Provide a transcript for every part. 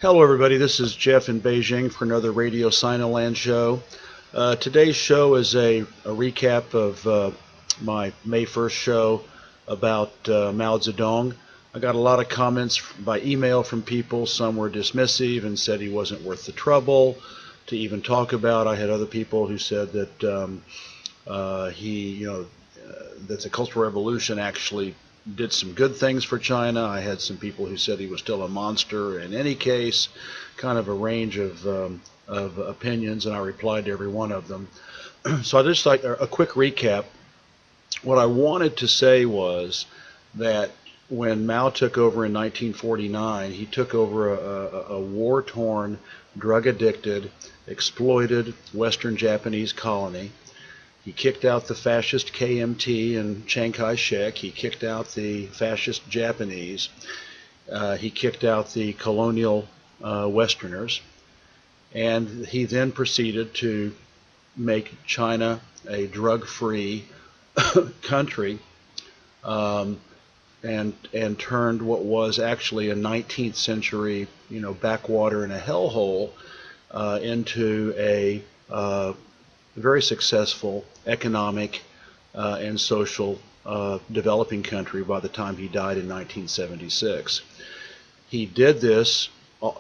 Hello everybody, this is Jeff in Beijing for another Radio Sinoland show. Today's show is a recap of my May 1st show about Mao Zedong. I got a lot of comments by email from people. Some were dismissive and said he wasn't worth the trouble to even talk about. I had other people who said that that the Cultural Revolution actually did some good things for China. I had some people who said he was still a monster. In any case, kind of a range of opinions, and I replied to every one of them. So I just like a quick recap. What I wanted to say was that when Mao took over in 1949, he took over a war-torn, drug-addicted, exploited Western Japanese colony. He kicked out the fascist KMT and Chiang Kai-shek. He kicked out the fascist Japanese. He kicked out the colonial Westerners. And he then proceeded to make China a drug-free country and turned what was actually a 19th century, backwater and a hellhole into a very successful economic and social developing country by the time he died in 1976. He did this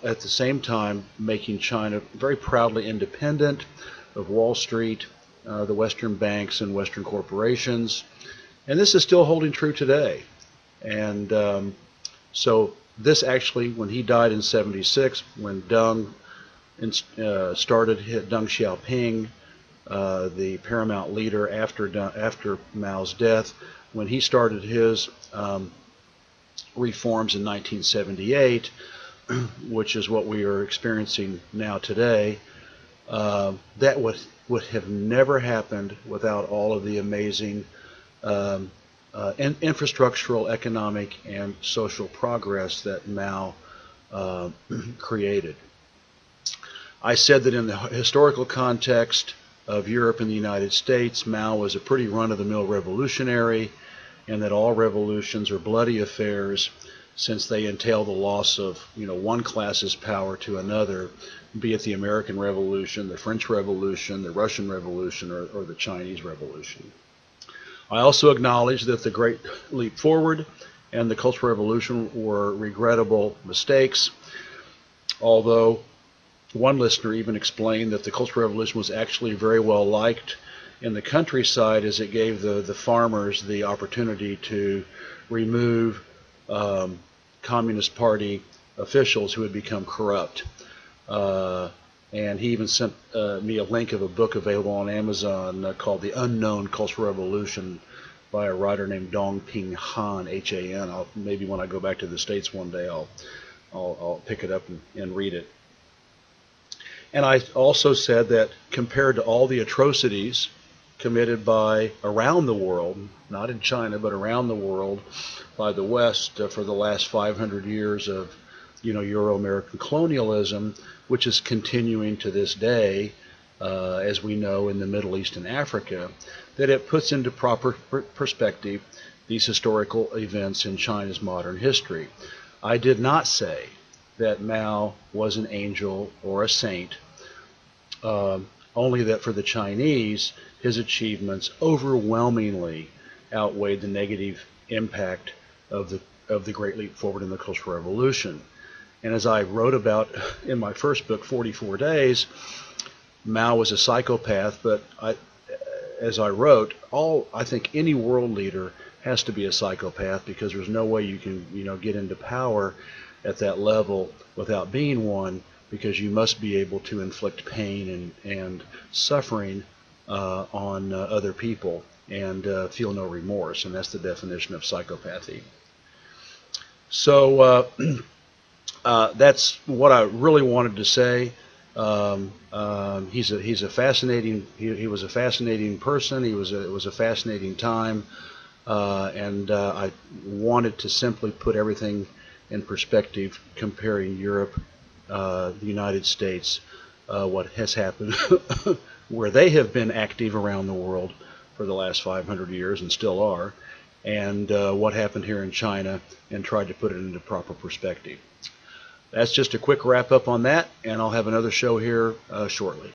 at the same time making China very proudly independent of Wall Street, the Western banks and Western corporations, and this is still holding true today. And so this actually, when he died in 76, when Deng Xiaoping, the paramount leader after Mao's death, when he started his reforms in 1978, which is what we are experiencing now today, that would have never happened without all of the amazing infrastructural, economic, and social progress that Mao created. I said that in the historical context of Europe and the United States, Mao was a pretty run-of-the-mill revolutionary, and that all revolutions are bloody affairs since they entail the loss of one class's power to another, be it the American Revolution, the French Revolution, the Russian Revolution, or the Chinese Revolution. I also acknowledge that the Great Leap Forward and the Cultural Revolution were regrettable mistakes, although one listener even explained that the Cultural Revolution was actually very well liked in the countryside, as it gave the farmers the opportunity to remove Communist Party officials who had become corrupt. And he even sent me a link of a book available on Amazon called The Unknown Cultural Revolution by a writer named Dongping Han, H-A-N. Maybe when I go back to the States one day, I'll pick it up and read it. And I also said that compared to all the atrocities committed by around the world, not in China, but around the world by the West for the last 500 years of Euro-American colonialism, which is continuing to this day, as we know, in the Middle East and Africa, that it puts into proper perspective these historical events in China's modern history. I did not say that Mao was an angel or a saint, only that for the Chinese, his achievements overwhelmingly outweighed the negative impact of the Great Leap Forward in the Cultural Revolution. And as I wrote about in my first book, 44 Days, Mao was a psychopath, but as I wrote, I think any world leader has to be a psychopath, because there's no way you can get into power at that level without being one, because you must be able to inflict pain and suffering on other people and feel no remorse, and that's the definition of psychopathy. So that's what I really wanted to say. He's a fascinating. He was a fascinating person. It was a fascinating time, and I wanted to simply put everything in perspective, comparing Europe, the United States, what has happened, where they have been active around the world for the last 500 years and still are, and what happened here in China, and tried to put it into proper perspective. that's just a quick wrap up on that, and I'll have another show here shortly.